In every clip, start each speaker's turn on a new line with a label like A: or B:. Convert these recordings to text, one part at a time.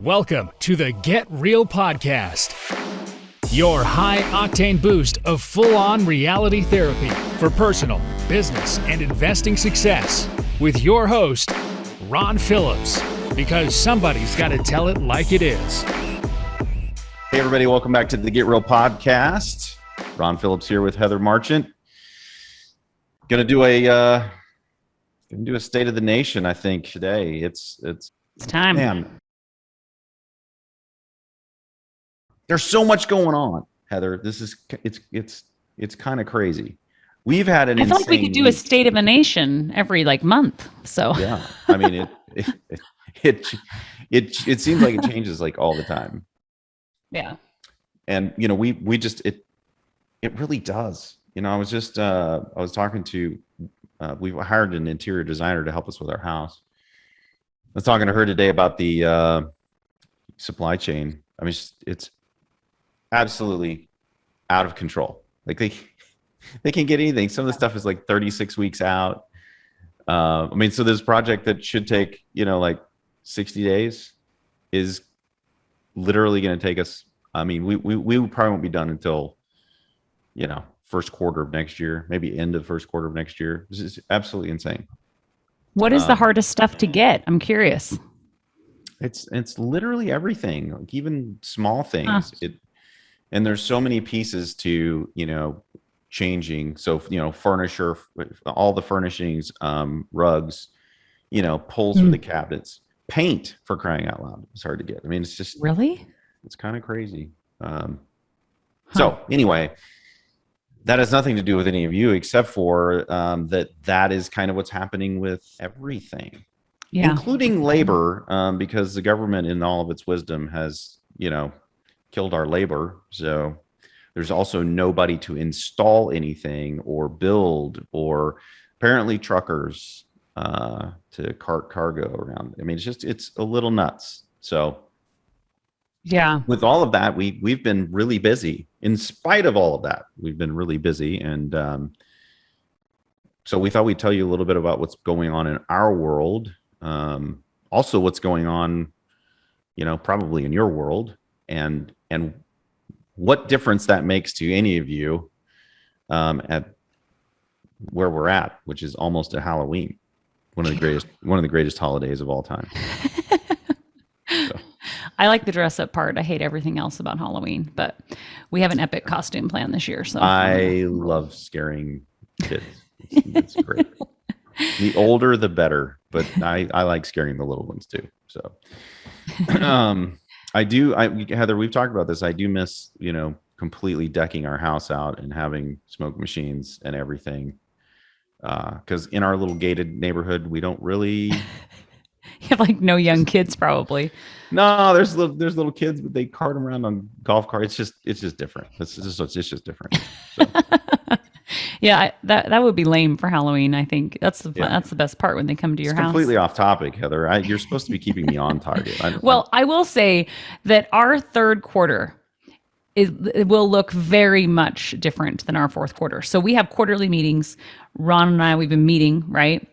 A: Welcome to the GetReal podcast, your high-octane boost of full-on reality therapy for personal, business, and investing success with your host, Ron Phillips, because somebody's got to tell it like it is.
B: Hey, everybody. Welcome back to the GetReal podcast. Ron Phillips here with Heather Marchant. Gonna do a state of the nation, I think, today. It's
C: time.
B: Man, there's so much going on, Heather. It's kind of crazy. We've had an
C: I feel like we could do a state of a nation every month. So
B: yeah, I mean it seems like it changes all the time.
C: Yeah,
B: and it really does. I was talking to we hired an interior designer to help us with our house. I was talking to her today about the supply chain. I mean, it's absolutely out of control. They can't get anything. Some of the stuff is 36 weeks out. So this project that should take 60 days is literally going to take us. I mean, we probably won't be done until first quarter of next year, maybe end of first quarter of next year. This is absolutely insane.
C: What is the hardest stuff to get? I'm curious.
B: It's literally everything, even small things. And there's so many pieces to changing. So furniture, all the furnishings, rugs, pulls for the cabinets, paint, for crying out loud. It's hard to get. I mean, it's just
C: really,
B: it's kind of crazy. So anyway, that has nothing to do with any of you except for that is kind of what's happening with everything, including labor, because the government in all of its wisdom has, killed our labor. So there's also nobody to install anything or build, or apparently truckers to cart cargo around. I mean, it's a little nuts. So
C: yeah,
B: with all of that, we've been really busy. In spite of all of that, we've been really busy. And so we thought we'd tell you a little bit about what's going on in our world. Also what's going on, probably in your world, and what difference that makes to any of you at where we're at, which is almost a Halloween, one of the greatest holidays of all time. So.
C: I like the dress up part. I hate everything else about Halloween, but we have an epic costume plan this year. So
B: I love scaring kids. It's great. The older, the better, but I like scaring the little ones too. So, Heather, we've talked about this. I do miss, completely decking our house out and having smoke machines and everything. Because in our little gated neighborhood, we don't really.
C: You have no young kids, probably.
B: No, there's little kids, but they cart them around on golf carts. It's just different. It's just different. So.
C: Yeah, that would be lame for Halloween. I think that's the best part when they come to your house.
B: Completely off topic, Heather. You're supposed to be keeping me on target.
C: I will say that our third quarter it will look very much different than our fourth quarter. So we have quarterly meetings. Ron and I, we've been meeting, right?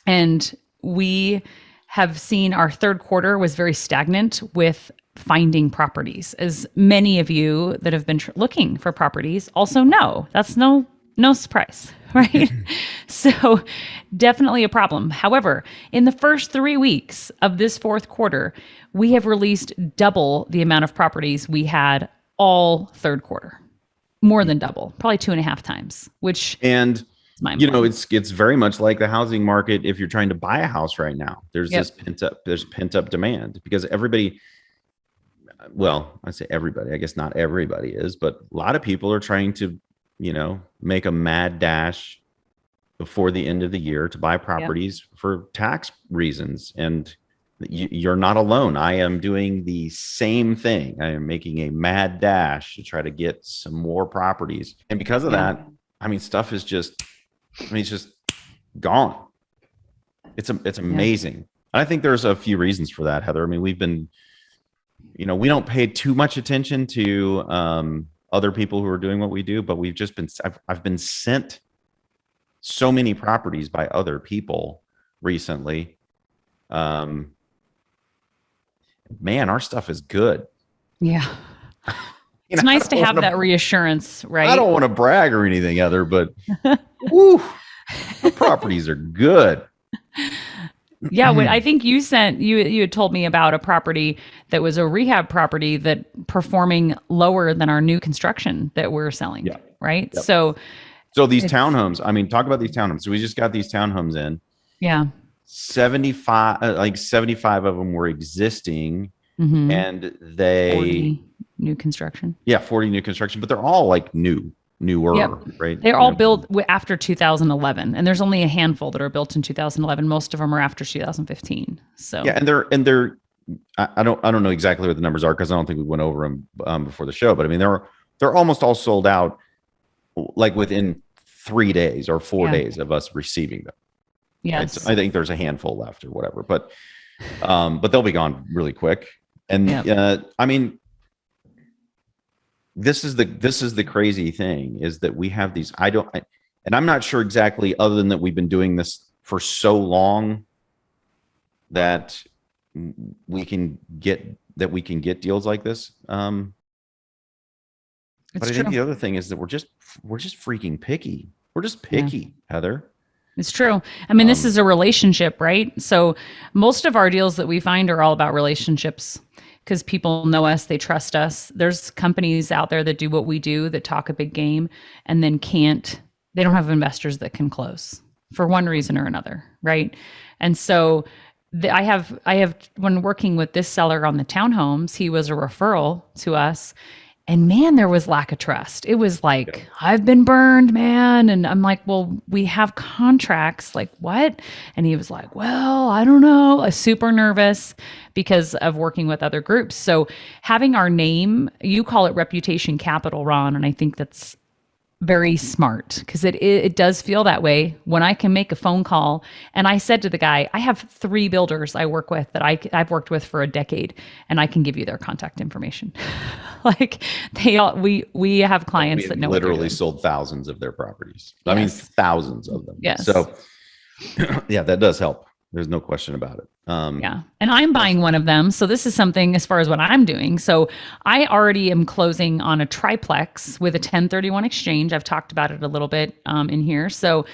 C: And we have seen our third quarter was very stagnant with finding properties. As many of you that have been looking for properties also know, that's no surprise, right? So definitely a problem. However, in the first 3 weeks of this fourth quarter, we have released double the amount of properties we had all third quarter, more than double, probably 2.5 times, which
B: it's very much like the housing market. If you're trying to buy a house right now, there's pent up demand, because everybody, well, I say everybody, I guess not everybody is, but a lot of people are trying to, make a mad dash before the end of the year to buy properties for tax reasons. And you're not alone. I am doing the same thing. I am making a mad dash to try to get some more properties. And because of that, stuff is just, it's just gone. It's amazing. I think there's a few reasons for that, Heather. I mean, we've been, we don't pay too much attention to other people who are doing what we do, but we've just been, I've been sent so many properties by other people recently. man, our stuff is good.
C: Yeah. It's nice to have that reassurance, right?
B: I don't want to brag or anything, Heather, but woo, the properties are good.
C: Yeah, I think you had told me about a property that was a rehab property that performing lower than our new construction that we're selling, right?
B: Yep.
C: So
B: these townhomes, I mean, talk about these townhomes. So we just got these townhomes in.
C: Yeah.
B: 75 of them were existing, and they
C: 40 new construction.
B: Yeah, 40 new construction, but they're all like newer, right?
C: They're all built after 2011, and there's only a handful that are built in 2011. Most of them are after 2015. So
B: yeah, and they're I don't know exactly what the numbers are because I don't think we went over them before the show, but I mean they're almost all sold out like within 3 days or 4 days of us receiving them.
C: Yes,
B: right? So I think there's a handful left or whatever, but they'll be gone really quick. And I mean, this is the crazy thing is that we have these. And I'm not sure exactly, other than that we've been doing this for so long that we can get deals like this. But I think the other thing is that we're just freaking picky. We're just picky, Heather.
C: It's true. I mean, this is a relationship, right? So most of our deals that we find are all about relationships because people know us, they trust us. There's companies out there that do what we do, that talk a big game and then they don't have investors that can close for one reason or another, right? And so I have when working with this seller on the townhomes, he was a referral to us. And man, there was lack of trust. It was like, I've been burned, man. And I'm like, well, we have contracts. Like, what? And he was like, well, I don't know. I was super nervous because of working with other groups. So having our name, you call it reputation capital, Ron. And I think that's very smart because it does feel that way when I can make a phone call. And I said to the guy, I have 3 builders I work with that I've worked with for a decade, and I can give you their contact information. Like we have clients that know
B: literally sold thousands of their properties.
C: Yes.
B: I mean, thousands of them.
C: Yes.
B: So yeah, that does help. There's no question about it.
C: Yeah. And I'm buying one of them. So this is something as far as what I'm doing. So I already am closing on a triplex with a 1031 exchange. I've talked about it a little bit in here. So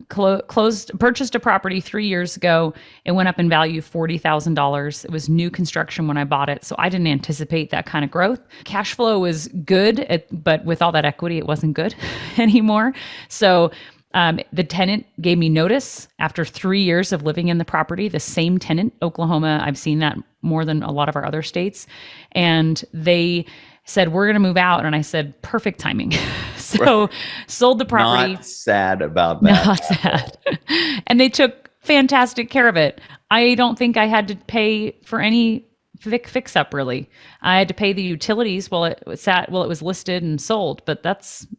C: purchased a property 3 years ago. It went up in value $40,000. It was new construction when I bought it. So I didn't anticipate that kind of growth. Cash flow was good, but with all that equity, it wasn't good anymore. So the tenant gave me notice after 3 years of living in the property. The same tenant, Oklahoma, I've seen that more than a lot of our other states. And they said, we're going to move out. And I said, perfect timing. So sold the property.
B: Not sad about that.
C: Not sad. And they took fantastic care of it. I don't think I had to pay for any fix up really. I had to pay the utilities while it was listed and sold, but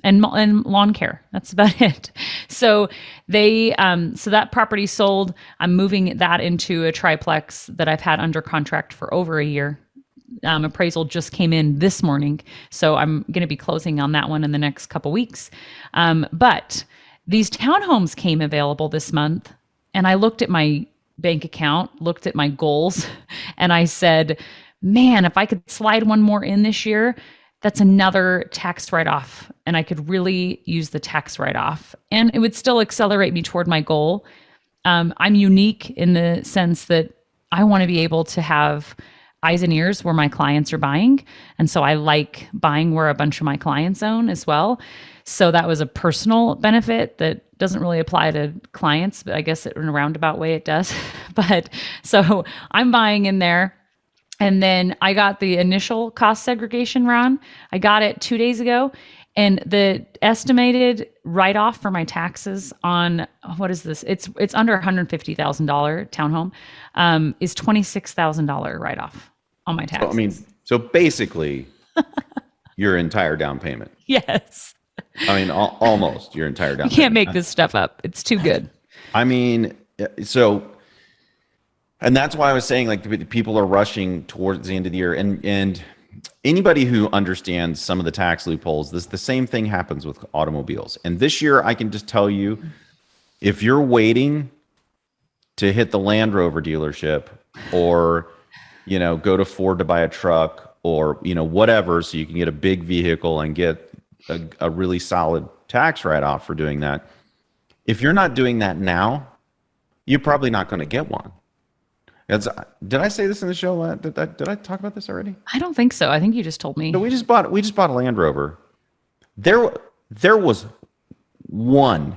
C: and lawn care. That's about it. So so that property sold. I'm moving that into a triplex that I've had under contract for over a year. Appraisal just came in this morning, so I'm going to be closing on that one in the next couple weeks. But these townhomes came available this month, and I looked at my bank account, looked at my goals, and I said, man, if I could slide one more in this year, that's another tax write-off, and I could really use the tax write-off, and it would still accelerate me toward my goal. I'm unique in the sense that I want to be able to have eyes and ears where my clients are buying, and so I like buying where a bunch of my clients own as well. So that was a personal benefit that doesn't really apply to clients, but I guess in a roundabout way it does. But so I'm buying in there. And then I got the initial cost segregation, Ron. I got it 2 days ago. And the estimated write-off for my taxes on, what is this? It's under $150,000 townhome, is $26,000 write-off on my taxes.
B: So basically your entire down payment.
C: Yes.
B: I mean, almost your entire down payment.
C: You can't make this stuff up. It's too good.
B: I mean, and that's why I was saying, like, people are rushing towards the end of the year, and anybody who understands some of the tax loopholes, the same thing happens with automobiles. And this year, I can just tell you, if you're waiting to hit the Land Rover dealership or go to Ford to buy a truck or, whatever, so you can get a big vehicle and get a really solid tax write-off for doing that. If you're not doing that now, you're probably not going to get one. Did I say this in the show? Did I talk about this already?
C: I don't think so. I think you just told me.
B: So we just bought a Land Rover. There was one.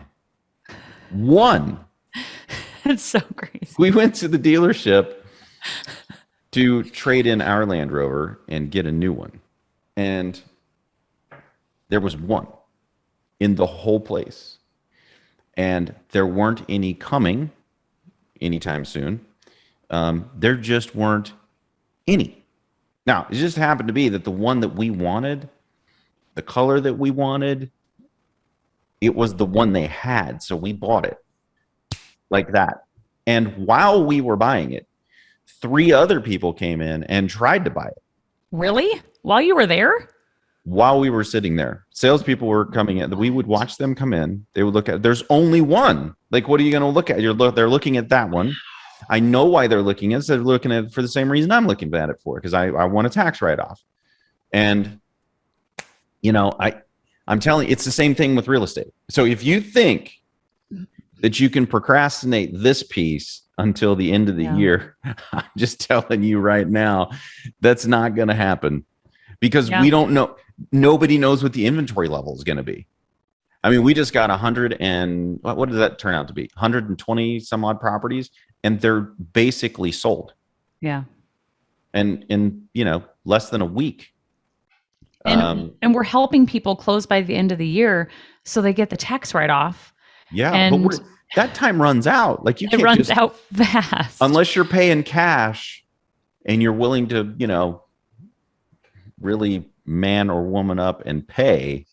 C: It's so crazy.
B: We went to the dealership to trade in our Land Rover and get a new one. And there was one in the whole place. And there weren't any coming anytime soon. There just weren't any. Now, it just happened to be that the one that we wanted, the color that we wanted, it was the one they had. So we bought it like that. And while we were buying it, 3 other people came in and tried to buy it.
C: Really? While you were there?
B: While we were sitting there, salespeople were coming in. We would watch them come in. They would look at, there's only one. Like, what are you going to look at? They're looking at that one. I know why they're looking at it. They're looking at it for the same reason I'm looking at it for, because I want a tax write-off. And, I'm telling you, it's the same thing with real estate. So if you think that you can procrastinate this piece until the end of the year, I'm just telling you right now, that's not going to happen, because we don't know. Nobody knows what the inventory level is going to be. I mean, we just got 100 and what did that turn out to be? 120 some odd properties, and they're basically sold.
C: Yeah.
B: And in, less than a week.
C: And we're helping people close by the end of the year so they get the tax write-off.
B: Yeah.
C: And
B: but that time runs out. Like, you can't
C: runs out fast.
B: Unless you're paying cash and you're willing to, really man or woman up and pay.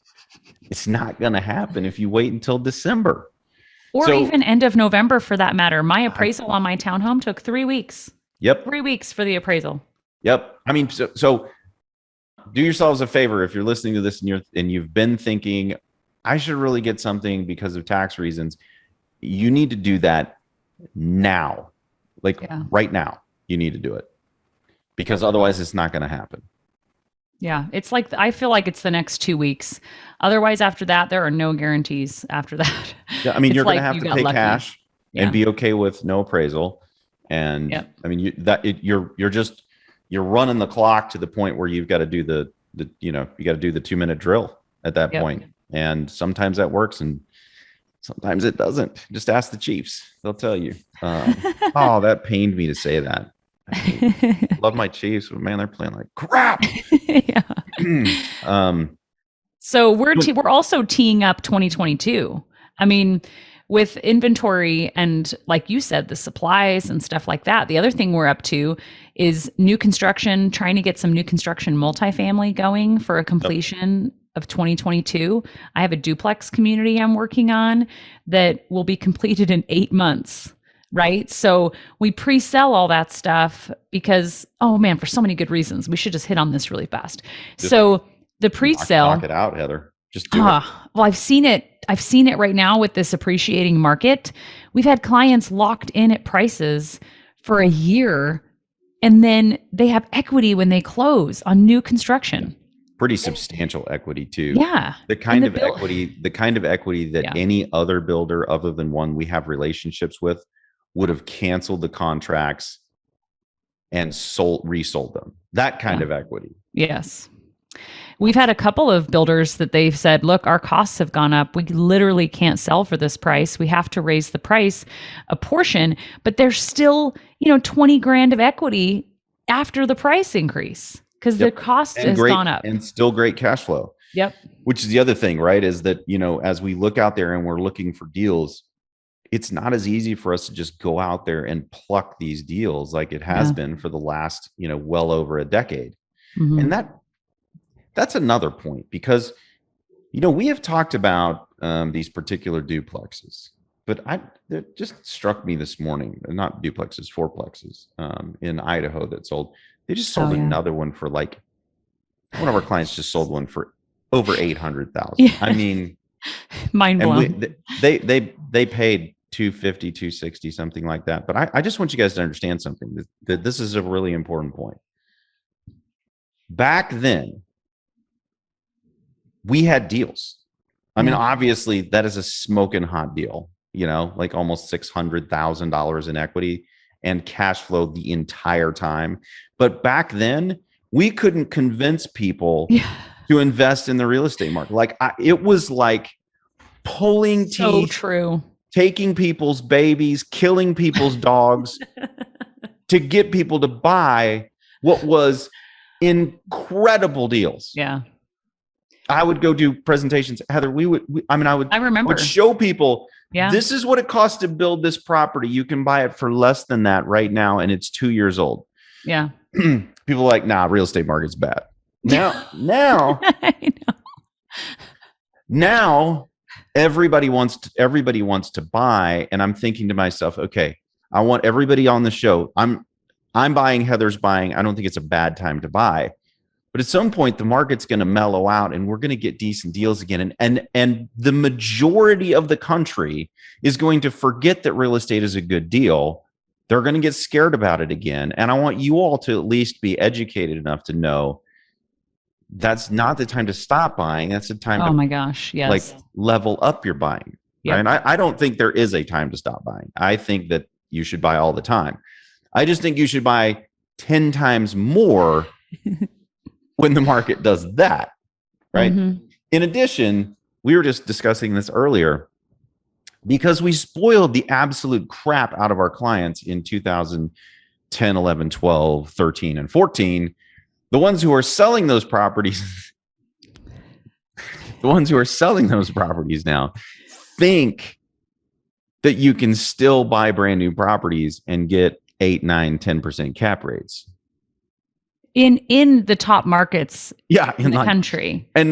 B: It's not going to happen if you wait until December.
C: Or even end of November, for that matter. My appraisal on my townhome took 3 weeks.
B: Yep.
C: 3 weeks for the appraisal.
B: Yep. I mean, so do yourselves a favor if you're listening to this and you've been thinking, I should really get something because of tax reasons. You need to do that now. Right now, you need to do it, because otherwise it's not going to happen.
C: Yeah, it's like, I feel like it's the next 2 weeks. Otherwise, after that, there are no guarantees after that.
B: Yeah, I mean, you're going to have to pay cash and be okay with no appraisal. And I mean, you're running the clock to the point where you've got to do you got to do the 2-minute drill at that point. And sometimes that works and sometimes it doesn't. Just ask the Chiefs; they'll tell you. Oh, that pained me to say that. I love my Chiefs, but man, they're playing like crap.
C: So we're also teeing up 2022. I mean, with inventory and, like you said, the supplies and stuff like that. The other thing we're up to is new construction, trying to get some new construction multifamily going for a completion of 2022. I have a duplex community I'm working on that will be completed in 8 months. Right. So we pre-sell all that stuff because, oh man, for so many good reasons. We should just hit on this really fast. So the pre-sale.
B: Knock it out, Heather. Just do it.
C: Well, I've seen it right now with this appreciating market. We've had clients locked in at prices for a year, and then they have equity when they close on new construction.
B: Pretty substantial equity too.
C: Yeah.
B: The kind of equity that any other builder other than one we have relationships with would have canceled the contracts and resold them. That kind of equity.
C: Yes. We've had a couple of builders that they've said, look, our costs have gone up. We literally can't sell for this price. We have to raise the price a portion, but there's still, 20 grand of equity after the price increase because the cost has gone up.
B: And still great cash flow.
C: Yep.
B: Which is the other thing, right? Is that, as we look out there and we're looking for deals, it's not as easy for us to just go out there and pluck these deals like it has been for the last, well over a decade. Mm-hmm. And that's another point, because, we have talked about these particular duplexes, but it just struck me this morning, not duplexes, fourplexes in Idaho that sold. They just sold another one for one of our clients just sold one for over $800,000. Yes. I mean,
C: mind blown.
B: They paid 250, 260, something like that. But I just want you guys to understand something, that this is a really important point. Back then, we had deals. I mean, obviously, that is a smoking hot deal, like almost $600,000 in equity and cash flow the entire time. But back then, we couldn't convince people to invest in the real estate market. Like it was like pulling teeth.
C: So true.
B: Taking people's babies, killing people's dogs to get people to buy what was incredible deals.
C: Yeah.
B: I would go do presentations. Heather, I
C: remember.
B: would show people,
C: yeah,
B: this is what it costs to build this property. You can buy it for less than that right now, and it's 2 years old.
C: Yeah.
B: People are like, nah, real estate market's bad. Now, now everybody wants to buy, and I'm thinking to myself, okay, I want everybody on the show. I'm buying, Heather's buying. I don't think it's a bad time to buy. But at some point, the market's going to mellow out, and we're going to get decent deals again. And the majority of the country is going to forget that real estate is a good deal. They're going to get scared about it again. And I want you all to at least be educated enough to know that's not the time to stop buying. That's the time
C: oh
B: to,
C: my gosh, yes,
B: like, level up your buying. Right? And I don't think there is a time to stop buying. I think that you should buy all the time. I just think you should buy 10 times more when the market does that, right? Mm-hmm. In addition, we were just discussing this earlier, because we spoiled the absolute crap out of our clients in 2010, 11, 12, 13, and 14. The ones who are selling those properties, now think that you can still buy brand new properties and get 8, 9, 10% cap rates.
C: In the top markets in the country.
B: And,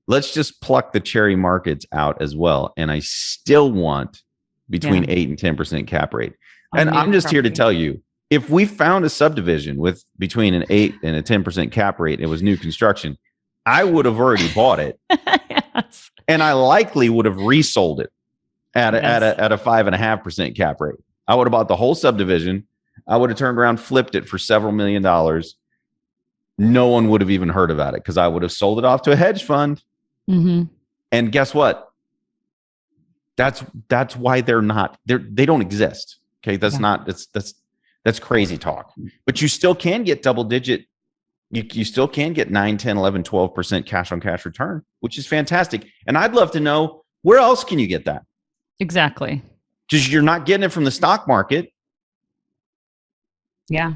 B: let's just pluck the cherry markets out as well. And I still want between 8 and 10% cap rate. And I'm just here to tell you, if we found a subdivision with between an 8 and a 10% cap rate, it was new construction, I would have already bought it.
C: Yes.
B: And I likely would have resold it at a 5.5% cap rate. I would have bought the whole subdivision. I would have turned around, flipped it for several $1 million. No one would have even heard about it because I would have sold it off to a hedge fund.
C: Mm-hmm.
B: And guess what? That's why they don't exist. Okay. That's crazy talk, but you still can get double digit. You still can get 9, 10, 11, 12% cash on cash return, which is fantastic. And I'd love to know, where else can you get that?
C: Exactly.
B: Because you're not getting it from the stock market.
C: Yeah.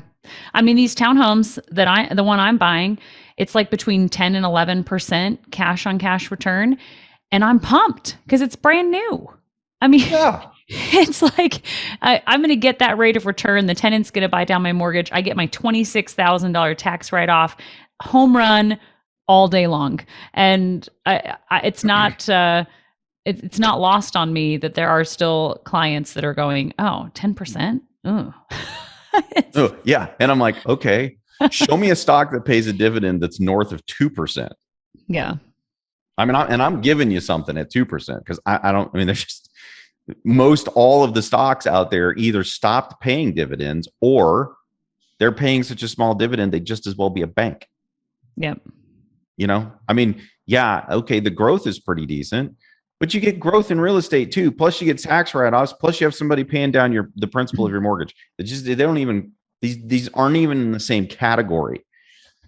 C: I mean, these townhomes the one I'm buying, it's like between 10 and 11% cash on cash return. And I'm pumped because it's brand new. I mean, it's like, I'm going to get that rate of return. The tenant's going to buy down my mortgage. I get my $26,000 tax write-off, home run all day long. And it's not lost on me that there are still clients that are going, 10%? Oh.
B: Oh, yeah. And I'm like, okay, show me a stock that pays a dividend that's north of 2%.
C: Yeah.
B: I mean, I'm giving you something at 2% because there's just most all of the stocks out there either stopped paying dividends or they're paying such a small dividend, they just as well be a bank.
C: Yep.
B: Okay, the growth is pretty decent, but you get growth in real estate too. Plus you get tax write-offs. Plus you have somebody paying down the principal of your mortgage. These aren't even in the same category.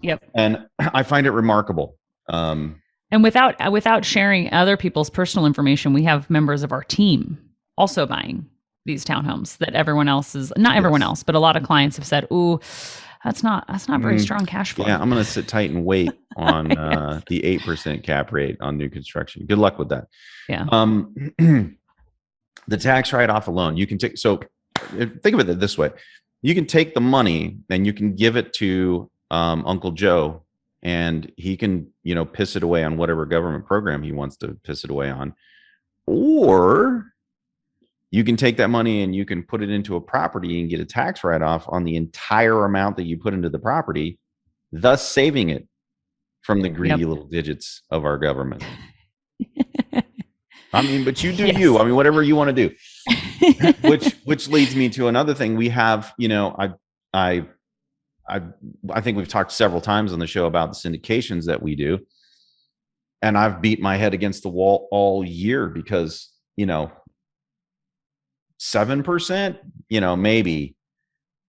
C: Yep.
B: And I find it remarkable.
C: And without sharing other people's personal information, we have members of our team also buying these townhomes that everyone else is not everyone else, but a lot of clients have said, "Ooh, that's not very strong cash flow."
B: Yeah, I'm going to sit tight and wait on the 8% cap rate on new construction. Good luck with that.
C: Yeah.
B: The tax write-off alone, you can take. So think of it this way: you can take the money and you can give it to Uncle Joe, and he can piss it away on whatever government program he wants to piss it away on, or you can take that money and you can put it into a property and get a tax write-off on the entire amount that you put into the property, thus saving it from the greedy little digits of our government. But you do you. Whatever you want to do. which leads me to another thing. We have, I think we've talked several times on the show about the syndications that we do. And I've beat my head against the wall all year because, 7%, maybe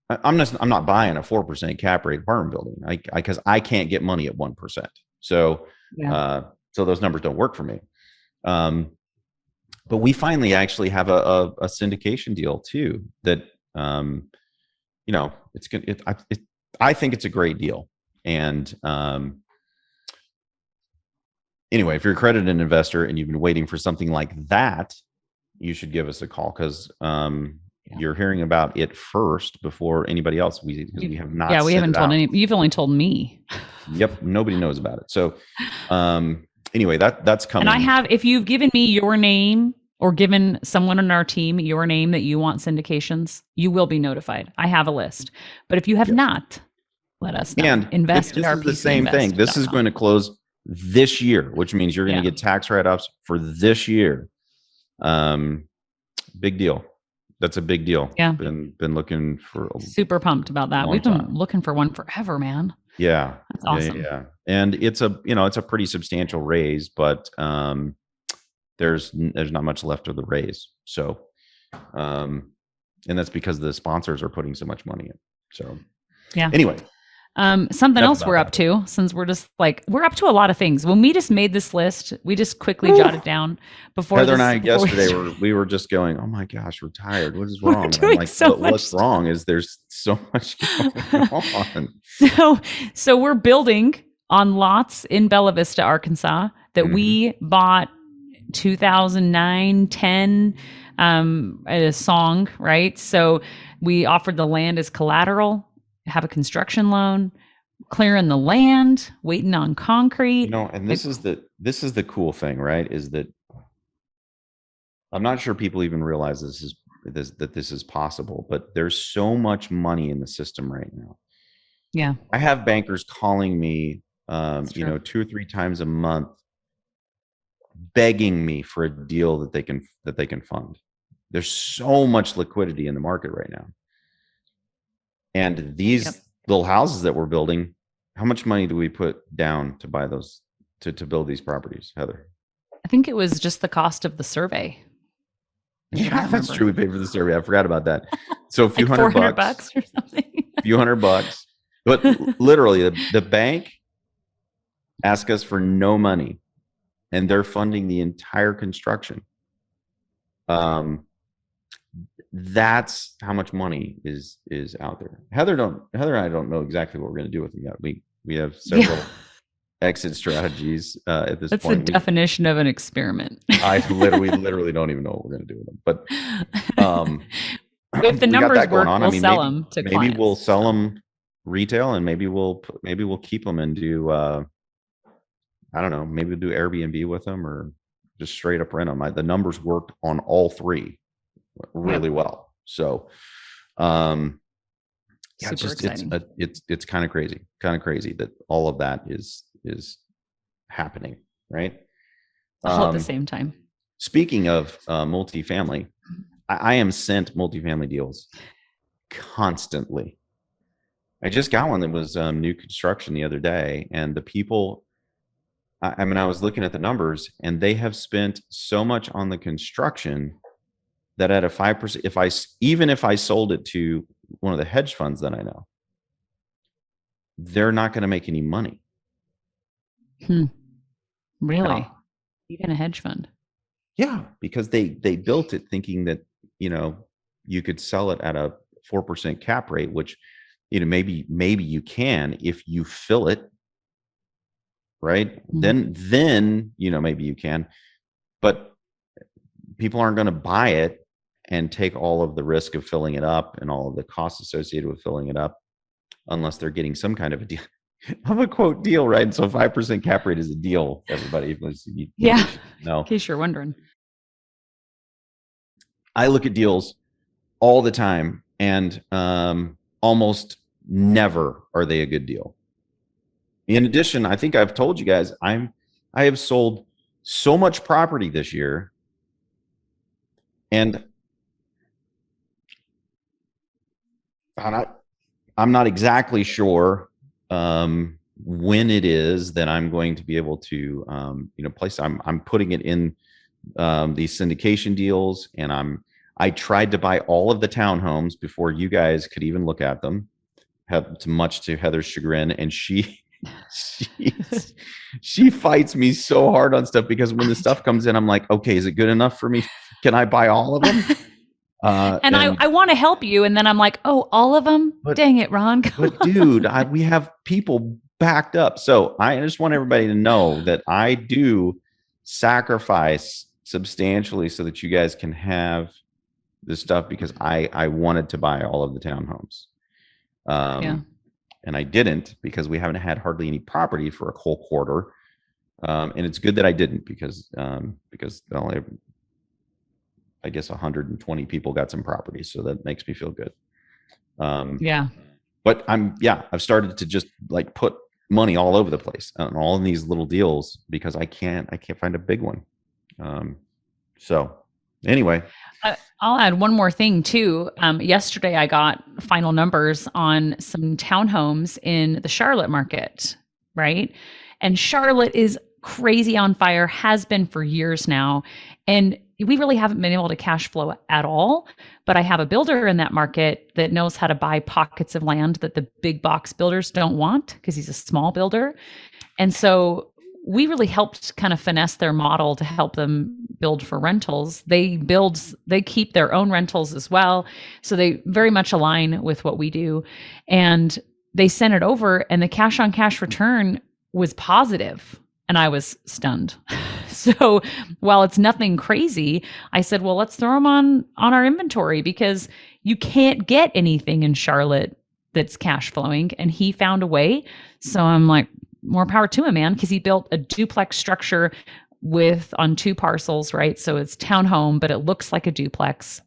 B: I'm not buying a 4% cap rate apartment building because I can't get money at 1%. So, so those numbers don't work for me. But we finally actually have a syndication deal too that, it's good. I think it's a great deal. And, anyway, if you're a accredited investor and you've been waiting for something like that, you should give us a call because you're hearing about it first before anybody else. We have not.
C: Yeah, we haven't told any. You've only told me.
B: Yep, nobody knows about it. So anyway, that's coming.
C: And I have. If you've given me your name or given someone on our team your name that you want syndications, you will be notified. I have a list. But if you have not, let us know.
B: And
C: invest
B: this is the same thing. This is going to close this year, which means you're going to get tax write-offs for this year. Big deal. That's a big deal.
C: Yeah.
B: Been looking for
C: super pumped about that. We've been looking for one forever, man.
B: Yeah.
C: That's awesome.
B: Yeah. And it's a pretty substantial raise, but there's not much left of the raise. So and that's because the sponsors are putting so much money in. So anyway.
C: Something else we're up to, since we're up to a lot of things. When we just made this list, we just quickly jotted down before
B: Heather and I yesterday we were just going, oh my gosh, we're tired. What is wrong? I'm like, what's wrong is there's so much going on.
C: So we're building on lots in Bella Vista, Arkansas that we bought 2009, 10 a song, right? So we offered the land as collateral, have a construction loan, clearing the land, waiting on concrete.
B: And this is the cool thing, right? Is that I'm not sure people even realize that this is possible, but there's so much money in the system right now.
C: Yeah.
B: I have bankers calling me, 2 or 3 times a month, begging me for a deal that they can fund. There's so much liquidity in the market right now. And these little houses that we're building, how much money do we put down to buy those, to build these properties, Heather?
C: I think it was just the cost of the survey.
B: Yeah, that's true. We paid for the survey. I forgot about that. So a few
C: like $400 or something.
B: A few $100. But literally, the bank asked us for no money, and they're funding the entire construction. That's how much money is out there. Heather and I don't know exactly what we're going to do with them yet. We have several exit strategies at this point.
C: That's the definition of an experiment.
B: I literally don't even know what we're going to do with them. But
C: if the numbers work, we'll sell them to clients.
B: Maybe we'll sell them retail, and maybe we'll keep them and do I don't know. Maybe we'll do Airbnb with them, or just straight up rent them. The numbers worked on all 3 really well. So it's just it's kind of crazy that all of that is happening, right?
C: All at the same time.
B: Speaking of multifamily, I am sent multifamily deals constantly. I just got one that was new construction the other day, and the people, I was looking at the numbers, and they have spent so much on the construction that at a 5%, even if I sold it to one of the hedge funds that I know, they're not going to make any money.
C: Really? Even a hedge fund?
B: Yeah, because they built it thinking that, you could sell it at a 4% cap rate, which, maybe you can if you fill it, right? Then maybe you can, but people aren't going to buy it and take all of the risk of filling it up and all of the costs associated with filling it up unless they're getting some kind of a deal. I'm a quote deal, right? So 5% cap rate is a deal, everybody.
C: In case you're wondering.
B: I look at deals all the time, and almost never are they a good deal. In addition, I think I've told you guys, I have sold so much property this year, and I'm not exactly sure when it is that I'm going to be able to, place. I'm putting it in these syndication deals, and I tried to buy all of the townhomes before you guys could even look at them. Much to Heather's chagrin, and she she fights me so hard on stuff, because when the stuff comes in, I'm like, okay, is it good enough for me? Can I buy all of them?
C: And I want to help you, and then I'm like, oh, all of them? Dang it, Ron.
B: But dude, we have people backed up. So I just want everybody to know that I do sacrifice substantially so that you guys can have this stuff, because I wanted to buy all of the townhomes. And I didn't, because we haven't had hardly any property for a whole quarter. And it's good that I didn't, because only, I guess 120 people got some property. So that makes me feel good. But I've started to just like put money all over the place on all of these little deals, because I can't find a big one. So anyway.
C: I'll add one more thing too. Yesterday I got final numbers on some townhomes in the Charlotte market, right? And Charlotte is crazy on fire, has been for years now. And we really haven't been able to cash flow at all. But I have a builder in that market that knows how to buy pockets of land that the big box builders don't want, because he's a small builder. And so we really helped kind of finesse their model to help them build for rentals. They keep their own rentals as well. So they very much align with what we do. And they sent it over, and the cash on cash return was positive. And I was stunned. So while it's nothing crazy, I said, well, let's throw them on our inventory, because you can't get anything in Charlotte that's cash flowing. And he found a way. So I'm like, more power to him, man, because he built a duplex structure on 2 parcels, right? So it's townhome, but it looks like a duplex.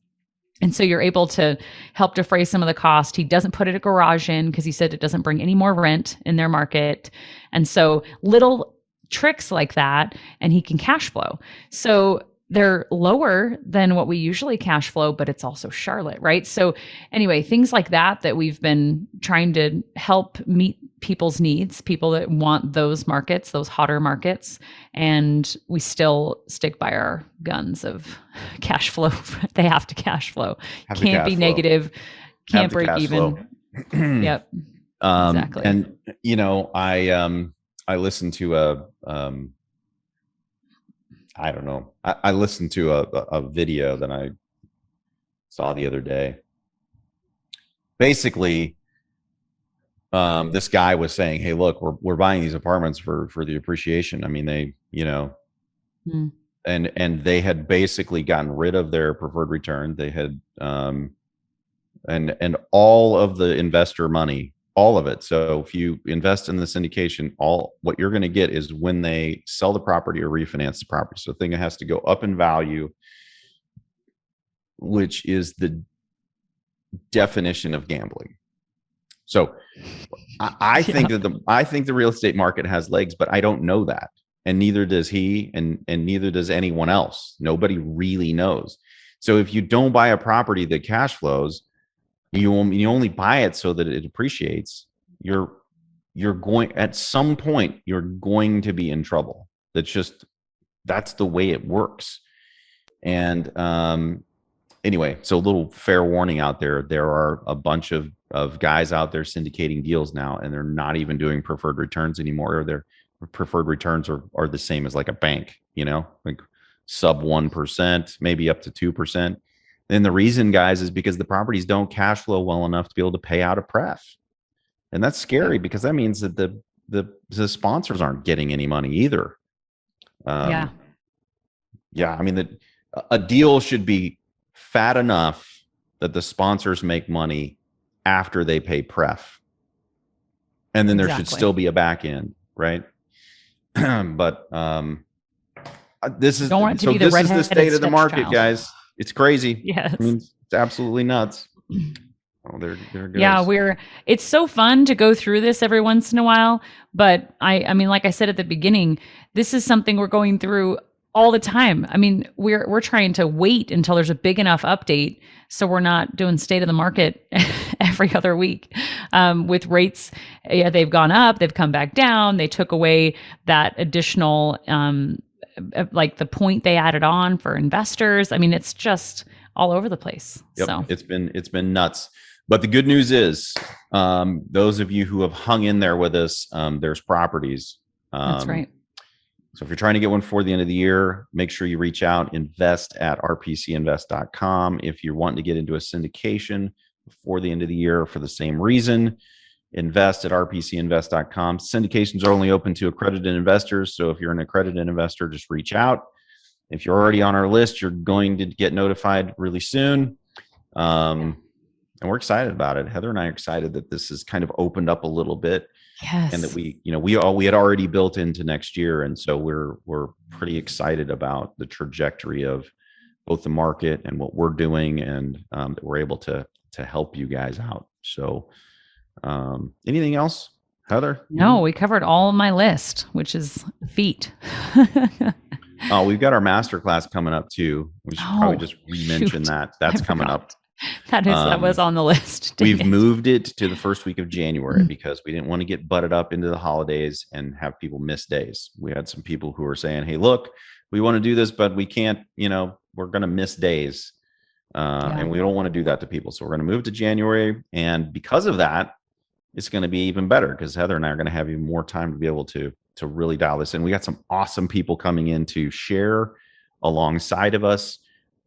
C: And so you're able to help defray some of the cost. He doesn't put a garage in, because he said it doesn't bring any more rent in their market. And so little tricks like that, and he can cash flow. So they're lower than what we usually cash flow, but it's also Charlotte, right? So anyway, things like that we've been trying to help meet people's needs, people that want those markets, those hotter markets. And we still stick by our guns of cash flow. They have to cash flow. Can't be negative. Can't break even. Yep. Exactly.
B: And I listened to I listened to a video that I saw the other day. Basically, this guy was saying, hey, look, we're buying these apartments for the appreciation. I mean, they, and they had basically gotten rid of their preferred return. They had, and all of the investor money, all of it. So if you invest in the syndication, what you're going to get is when they sell the property or refinance the property. So the thing has to go up in value, which is the definition of gambling. So I think the real estate market has legs, but I don't know that. And neither does he, and neither does anyone else. Nobody really knows. So if you don't buy a property that cash flows, you only buy it so that it appreciates, you're going, at some point, you're going to be in trouble. That's the way it works. And anyway, so a little fair warning out there. There are a bunch of guys out there syndicating deals now, and they're not even doing preferred returns anymore. Or their preferred returns are the same as like a bank, like sub 1%, maybe up to 2%. And the reason, guys, is because the properties don't cash flow well enough to be able to pay out a pref. And that's scary, because that means that the sponsors aren't getting any money either. I mean, a deal should be fat enough that the sponsors make money after they pay pref. And then there should still be a back end, right? But this is the state of the market, guys. It's crazy.
C: Yes.
B: I mean, it's absolutely nuts. Oh, there it goes.
C: Yeah, it's so fun to go through this every once in a while. But I mean, like I said at the beginning, this is something we're going through all the time. I mean, we're trying to wait until there's a big enough update, so we're not doing state of the market every other week. With rates, they've gone up, they've come back down. They took away that additional, like the point they added on for investors. I mean, it's just all over the place.
B: Yep.
C: So
B: It's been nuts. But the good news is, those of you who have hung in there with us, there's properties.
C: That's right.
B: So if you're trying to get one for the end of the year, make sure you reach out, invest@rpcinvest.com. If you're wanting to get into a syndication before the end of the year for the same reason, invest@rpcinvest.com. Syndications are only open to accredited investors. So if you're an accredited investor, just reach out. If you're already on our list, you're going to get notified really soon. And we're excited about it. Heather and I are excited that this has kind of opened up a little bit.
C: Yes.
B: And that we had already built into next year. And so we're pretty excited about the trajectory of both the market and what we're doing, and that we're able to help you guys out. So anything else, Heather?
C: No, we covered all of my list, which is feet.
B: Oh, we've got our masterclass coming up too. We should probably just re-mention that. That's coming up.
C: That was on the list.
B: We've moved it to the first week of January because we didn't want to get butted up into the holidays and have people miss days. We had some people who were saying, hey, look, we want to do this, but we can't, we're going to miss days. And we don't want to do that to people. So we're going to move to January. And because of that, it's going to be even better because Heather and I are going to have even more time to be able to really dial this in. We got some awesome people coming in to share alongside of us.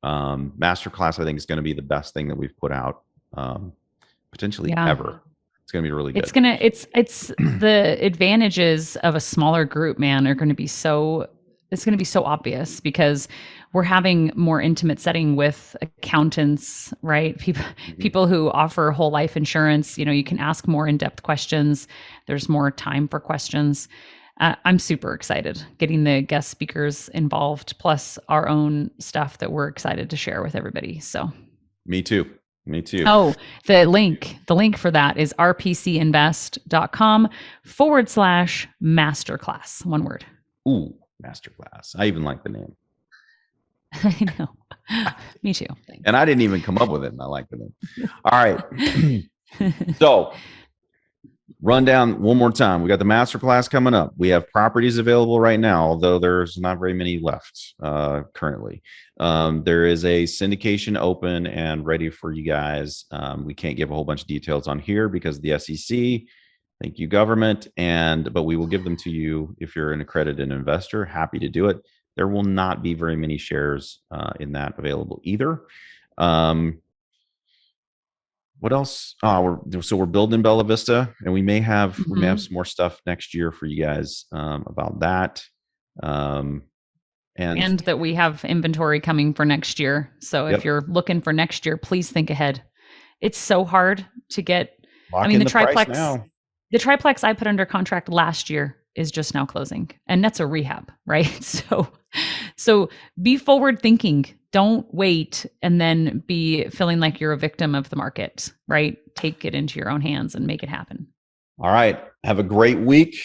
B: Masterclass, I think, is going to be the best thing that we've put out, potentially ever. It's going to be really good.
C: It's the advantages of a smaller group, man, are going to be so, it's going to be so obvious because we're having more intimate setting with accountants, right? People who offer whole life insurance, you can ask more in-depth questions. There's more time for questions. I'm super excited getting the guest speakers involved, plus our own stuff that we're excited to share with everybody. So
B: me too.
C: Oh, the link for that is rpcinvest.com/masterclass. One word.
B: Ooh, masterclass. I even like the name.
C: I know. Me too. Thanks.
B: And I didn't even come up with it, and I like the name. All right. So run down one more time. We got the masterclass coming up. We have properties available right now, although there's not very many left currently. There is a syndication open and ready for you guys. We can't give a whole bunch of details on here because of the SEC. Thank you, government. But we will give them to you if you're an accredited investor. Happy to do it. There will not be very many shares in that available either. What else? We're building Bella Vista, and we may have some more stuff next year for you guys about that. And
C: that we have inventory coming for next year. So if you're looking for next year, please think ahead. It's so hard to get. The triplex. The triplex I put under contract last year is just now closing, and that's a rehab, right? So be forward thinking. Don't wait and then be feeling like you're a victim of the market, right? Take it into your own hands and make it happen.
B: All right. Have a great week.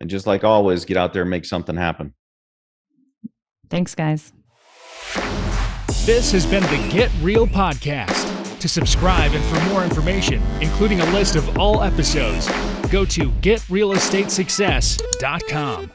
B: And just like always, get out there and make something happen.
C: Thanks, guys.
A: This has been the Get Real podcast. To subscribe and for more information, including a list of all episodes, go to getrealestatesuccess.com.